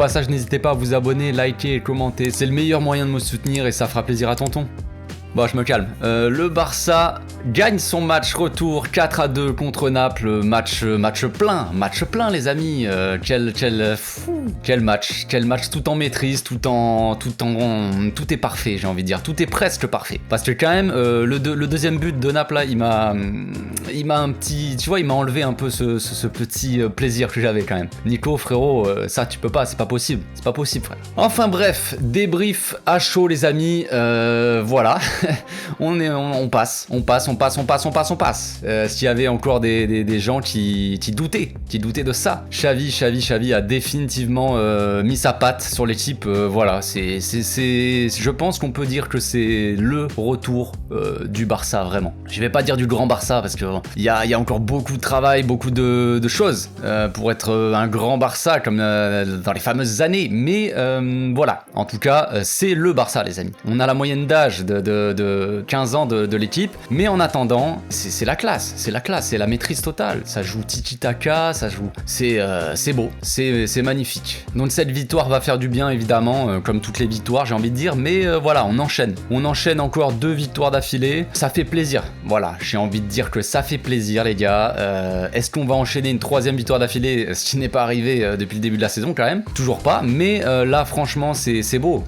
passage, n'hésitez pas à vous abonner, liker et commenter. C'est le meilleur moyen de me soutenir et ça fera plaisir à tonton. Bon, je me calme. Le Barça gagne son match retour 4-2 contre Naples. Match plein les amis. Quel match tout en maîtrise, tout est parfait, j'ai envie de dire. Tout est presque parfait. Parce que quand même, le deuxième but de Naples là, il m'a un petit, tu vois, il m'a enlevé un peu ce petit plaisir que j'avais quand même. Nico, frérot, ça tu peux pas, c'est pas possible, frère. Enfin bref, débrief à chaud les amis. Voilà. on passe. S'il y avait encore des gens qui doutaient de ça, Xavi a définitivement mis sa patte sur l'équipe. Voilà, je pense qu'on peut dire que c'est le retour du Barça vraiment. Je vais pas dire du grand Barça parce que il y a encore beaucoup de travail, beaucoup de choses pour être un grand Barça comme dans les fameuses années. Mais voilà, en tout cas, c'est le Barça les amis. On a la moyenne d'âge de 15 ans de l'équipe, mais en attendant, c'est la classe, c'est la maîtrise totale. Ça joue tiki-taka, c'est beau, c'est magnifique. Donc cette victoire va faire du bien évidemment, comme toutes les victoires j'ai envie de dire, mais voilà, on enchaîne encore 2 victoires d'affilée, ça fait plaisir. Voilà, j'ai envie de dire que ça fait plaisir les gars. Est-ce qu'on va enchaîner une 3e victoire d'affilée, ce qui n'est pas arrivé depuis le début de la saison quand même, toujours pas, mais là franchement c'est beau,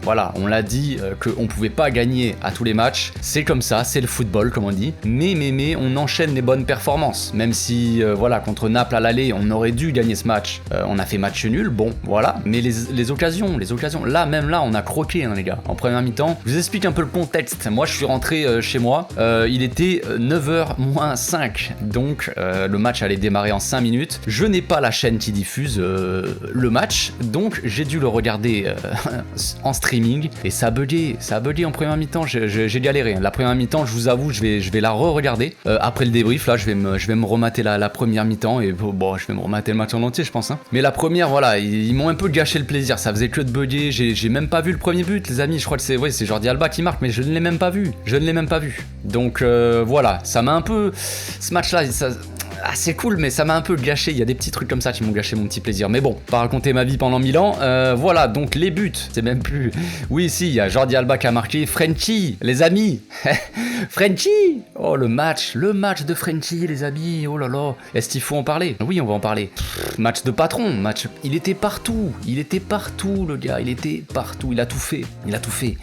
voilà, on l'a dit qu'on pouvait pas gagner à tous les matchs, c'est comme ça, c'est le football comme on dit, mais on enchaîne les bonnes performances, même si voilà, contre Naples à l'aller on aurait dû gagner ce match, on a fait match nul, bon voilà, mais les occasions, là on a croqué hein, les gars, en première mi-temps. Je vous explique un peu le contexte. Moi je suis rentré chez moi, il était 9h moins 5, donc le match allait démarrer en 5 minutes, je n'ai pas la chaîne qui diffuse le match, donc j'ai dû le regarder en streaming, et ça a bugué en première mi-temps. J'ai galéré. La première mi-temps, je vous avoue, je vais la re-regarder. Après le débrief, là, je vais me remater la première mi-temps et bon, je vais me remater le match en entier, je pense. Hein. Mais la première, voilà, ils m'ont un peu gâché le plaisir. Ça faisait que de bugger. J'ai même pas vu le premier but, les amis. Je crois que c'est Jordi Alba qui marque, mais je ne l'ai même pas vu. Donc voilà, ça m'a un peu. Ce match-là, c'est cool, mais ça m'a un peu gâché. Il y a des petits trucs comme ça qui m'ont gâché mon petit plaisir. Mais bon, pas raconter ma vie pendant 1000 ans. Voilà, donc les buts, c'est même plus. Oui, si, il y a Jordi Alba qui a marqué. Frenchie, les amis. Frenchie. Oh, le match de Frenchie, les amis. Oh là là. Est-ce qu'il faut en parler? Oui, on va en parler. Match de patron. Il était partout, le gars. Il était partout. Il a tout fait.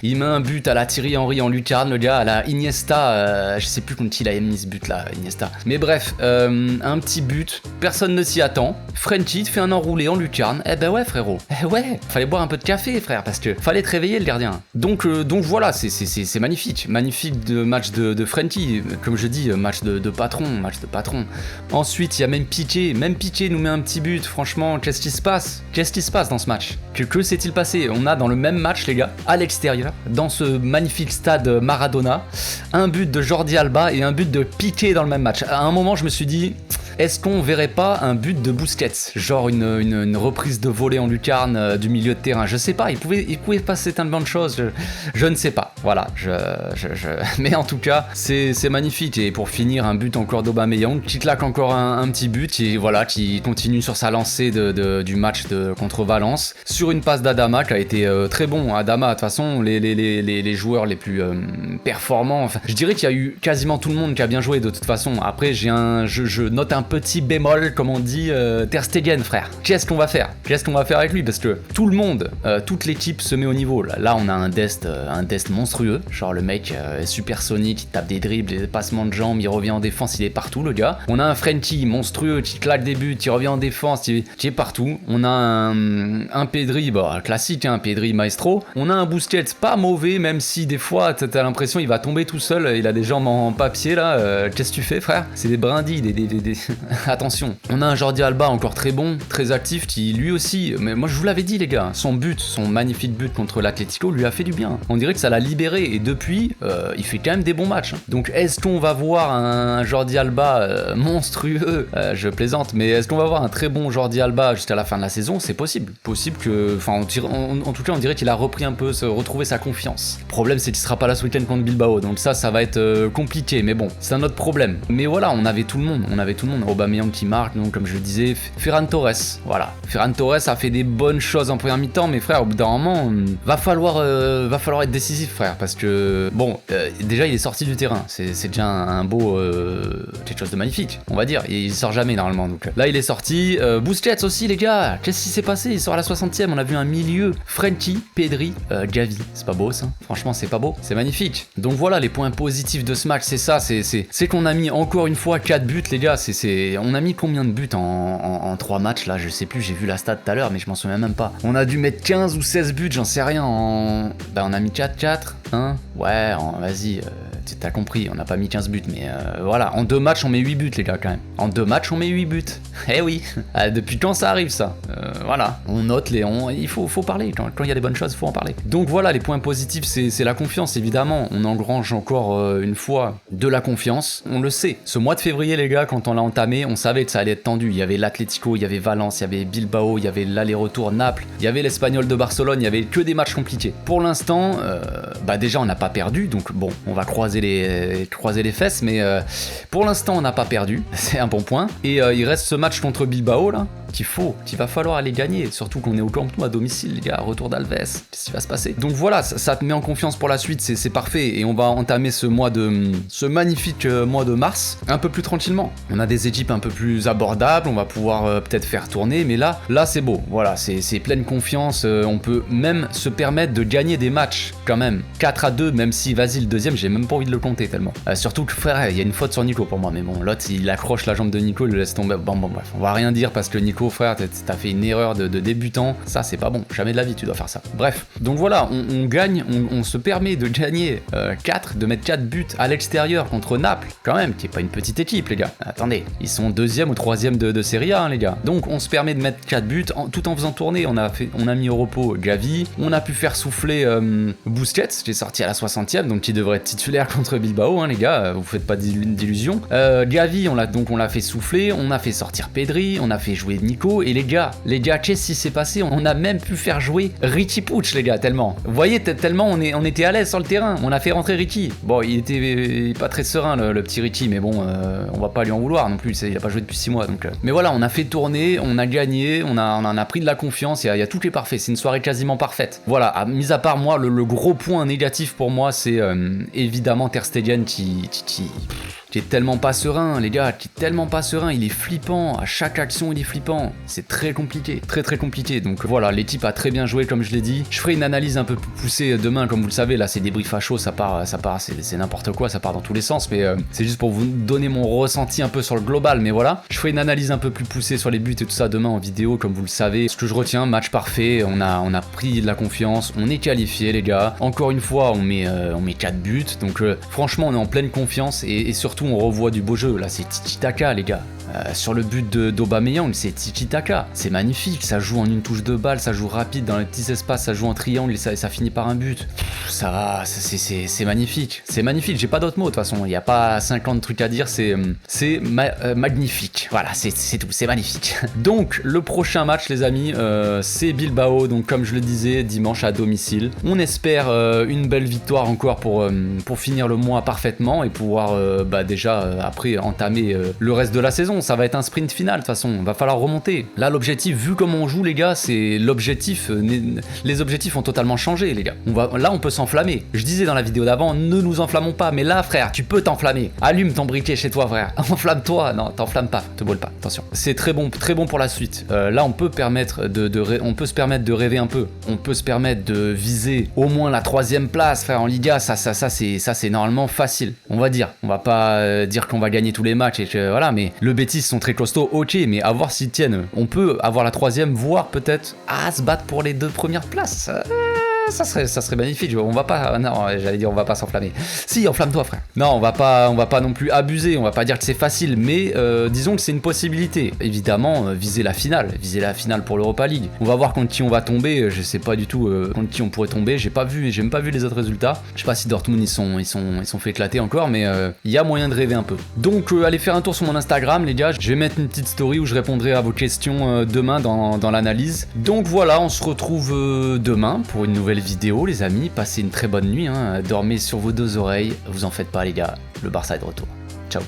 Il met un but à la Thierry Henry en lucarne, le gars, à la Iniesta. Je sais plus contre qui il a mis ce but là, Iniesta. Mais bref, un petit but, personne ne s'y attend. Frenchie fait un enroulé en lucarne. Eh ben ouais frérot, fallait boire un peu de café frère, parce que fallait te réveiller le gardien. Donc voilà, c'est magnifique de match de Frenchie, comme je dis, match de patron. Ensuite il y a même Piqué nous met un petit but. Franchement, qu'est-ce qui se passe dans ce match? Que s'est-il passé? On a dans le même match les gars, à l'extérieur, dans ce magnifique stade Maradona, un but de Jordi Alba et un but de Piqué dans le même match. À un moment je me suis dit, est-ce qu'on verrait pas un but de Busquets, genre une reprise de volée en lucarne du milieu de terrain? Je sais pas, il pouvait passer tellement de choses, je ne sais pas. Voilà, mais en tout cas, c'est magnifique. Et pour finir, un but encore d'Aubameyang qui claque encore un petit but, qui continue sur sa lancée du match contre Valence, sur une passe d'Adama qui a été très bon. Adama, de toute façon, les joueurs les plus performants, enfin, je dirais qu'il y a eu quasiment tout le monde qui a bien joué de toute façon. Après, je note un petit bémol, comme on dit, Ter Stegen, frère. Qu'est-ce qu'on va faire avec lui? Parce que tout le monde, toute l'équipe se met au niveau. Là, on a un Dest monstrueux. Genre, le mec est supersonique, il tape des dribbles, des passements de jambes, il revient en défense, il est partout, le gars. On a un Frenchie monstrueux qui claque des buts, qui revient en défense, qui est partout. On a un Pedri, classique, un Pedri maestro. On a un Busquets pas mauvais, même si des fois, t'as l'impression il va tomber tout seul, il a des jambes en papier, là. Qu'est-ce que tu fais, frère? C'est des brindilles, Attention, on a un Jordi Alba encore très bon, très actif, qui lui aussi, mais moi je vous l'avais dit les gars, son magnifique but contre l'Atlético lui a fait du bien. On dirait que ça l'a libéré et depuis, il fait quand même des bons matchs. Donc est-ce qu'on va voir un Jordi Alba monstrueux? Je plaisante, mais est-ce qu'on va voir un très bon Jordi Alba jusqu'à la fin de la saison? C'est possible. Possible que, enfin en tout cas on dirait qu'il a repris un peu, retrouvé sa confiance. Le problème c'est qu'il sera pas là ce week-end contre Bilbao, donc ça va être compliqué, mais bon, c'est un autre problème. Mais voilà, on avait tout le monde, on a Aubameyang qui marque, donc comme je le disais, Ferran Torres, voilà. Ferran Torres a fait des bonnes choses en première mi-temps, mais frère, au bout d'un moment, va falloir être décisif, frère, parce que, bon, déjà il est sorti du terrain, c'est déjà un beau, quelque chose de magnifique, on va dire, et il sort jamais normalement, donc là il est sorti, Busquets aussi les gars, qu'est-ce qui s'est passé, il sort à la 60e, on a vu un milieu, Frenkie, Pedri, Gavi, c'est pas beau ça, franchement c'est pas beau, c'est magnifique, donc voilà les points positifs de ce match, c'est ça, c'est qu'on a mis encore une fois 4 buts les gars, on a mis combien de buts en 3 matchs là, je sais plus, j'ai vu la stat tout à l'heure mais je m'en souviens même pas, on a dû mettre 15 ou 16 buts, j'en sais rien, bah on a mis 4, hein, ouais, vas-y, t'as compris, on n'a pas mis 15 buts, mais voilà, en 2 matchs on met 8 buts les gars quand même. En 2 matchs on met 8 buts. Eh oui, depuis quand ça arrive ça, voilà, on note il faut parler, quand il y a des bonnes choses, il faut en parler. Donc voilà, les points positifs c'est la confiance évidemment, on engrange encore une fois de la confiance, on le sait. Ce mois de février les gars, quand on l'a entamé, on savait que ça allait être tendu, il y avait l'Atlético, il y avait Valence, il y avait Bilbao, il y avait l'aller-retour Naples, il y avait l'Espagnol de Barcelone, il y avait que des matchs compliqués. Pour l'instant, bah déjà on n'a pas perdu, donc bon, on va croiser les fesses, mais pour l'instant on n'a pas perdu, c'est un bon point, et il reste ce match contre Bilbao là, qu'il va falloir aller gagner, surtout qu'on est au Camp Nou à domicile les gars, retour d'Alves, qu'est-ce qui va se passer? Donc voilà, ça te met en confiance pour la suite, c'est parfait, et on va entamer ce magnifique mois de mars un peu plus tranquillement. On a des équipes un peu plus abordables, on va pouvoir peut-être faire tourner, mais là c'est beau, voilà, c'est pleine confiance, on peut même se permettre de gagner des matchs quand même, 4-2, même si vas-y le deuxième, j'ai même pas envie de le compter tellement. Surtout que frère, il y a une faute sur Nico pour moi, mais bon, l'autre il accroche la jambe de Nico, il le laisse tomber, bon bref, on va rien dire parce que Nico frère, t'as fait une erreur de débutant, ça c'est pas bon, jamais de la vie tu dois faire ça. Bref, donc voilà, on gagne, on se permet de gagner 4, de mettre 4 buts à l'extérieur contre Naples, quand même, qui est pas une petite équipe les gars. Attendez, ils sont 2e ou 3e de Serie A hein, les gars. Donc on se permet de mettre 4 buts tout en faisant tourner, on a mis au repos Gavi, on a pu faire souffler Busquets, qui est sorti à la 60e, donc qui devrait être titulaire contre Bilbao hein, les gars, vous faites pas d'illusions. Gavi, on l'a fait souffler, on a fait sortir Pedri, on a fait jouer Nico, et les gars, qu'est-ce qui s'est passé? On a même pu faire jouer Riqui Puig les gars, tellement. Vous voyez, tellement on était à l'aise sur le terrain, on a fait rentrer Riqui. Bon, il était pas très serein le petit Riqui, mais bon, on va pas lui en vouloir non plus, il a pas joué depuis 6 mois donc. Mais voilà, on a fait tourner, on a gagné, on en a pris de la confiance, il y a tout qui est parfait, c'est une soirée quasiment parfaite. Voilà, mis à part moi, le gros point négatif pour moi, c'est évidemment Ter Stegen qui est tellement pas serein, les gars, qui est tellement pas serein, il est flippant, à chaque action il est flippant, c'est très compliqué, très compliqué, donc voilà, l'équipe a très bien joué comme je l'ai dit, je ferai une analyse un peu plus poussée demain, comme vous le savez, là c'est des briefs à chaud, ça part, c'est n'importe quoi, ça part dans tous les sens, mais c'est juste pour vous donner mon ressenti un peu sur le global, mais voilà, je ferai une analyse un peu plus poussée sur les buts et tout ça demain en vidéo, comme vous le savez, ce que je retiens, match parfait, on a pris de la confiance, on est qualifié les gars, encore une fois on met 4 buts, donc franchement on est en pleine confiance, et surtout on revoit du beau jeu, là c'est tiki-taka les gars. Sur le but d'Aubameyang, c'est tiki-taka, c'est magnifique, ça joue en une touche de balle, ça joue rapide dans les petits espaces, ça joue en triangle et ça finit par un but. Ça va, c'est magnifique, j'ai pas d'autres mots de toute façon, il n'y a pas 50 trucs à dire, c'est magnifique, voilà, c'est tout, c'est magnifique. Donc le prochain match les amis, c'est Bilbao, donc comme je le disais, dimanche à domicile. On espère une belle victoire encore pour finir le mois parfaitement et pouvoir déjà après entamer le reste de la saison. Ça va être un sprint final de toute façon, va falloir remonter. Là l'objectif, vu comment on joue les gars, c'est l'objectif, les objectifs ont totalement changé les gars. Là on peut s'enflammer. Je disais dans la vidéo d'avant, ne nous enflammons pas, mais là frère, tu peux t'enflammer. Allume ton briquet chez toi frère, enflamme-toi, non t'enflamme pas, te brûle pas, attention. C'est très bon pour la suite. Là on peut se permettre de rêver un peu, on peut se permettre de viser au moins la 3e place frère en Liga, ça c'est normalement facile. On va pas dire qu'on va gagner tous les matchs et que voilà, mais le Betis sont très costauds, ok, mais à voir s'ils tiennent. On peut avoir la 3e, voire peut-être se battre pour les 2 premières places. Ça serait magnifique. On va pas, non, j'allais dire on va pas s'enflammer. Si, enflamme-toi frère. Non, on va pas non plus abuser, on va pas dire que c'est facile, mais disons que c'est une possibilité. Évidemment, viser la finale pour l'Europa League. On va voir contre qui on va tomber, je sais pas du tout contre qui on pourrait tomber, j'ai même pas vu les autres résultats. Je sais pas si Dortmund ils sont fait éclater encore, mais il y a moyen de rêver un peu. Donc allez faire un tour sur mon Instagram les gars, je vais mettre une petite story où je répondrai à vos questions demain dans l'analyse. Donc voilà, on se retrouve demain pour une nouvelle vidéo les amis, passez une très bonne nuit, hein. Dormez sur vos 2 oreilles, vous en faites pas les gars, le Barça est de retour. Ciao.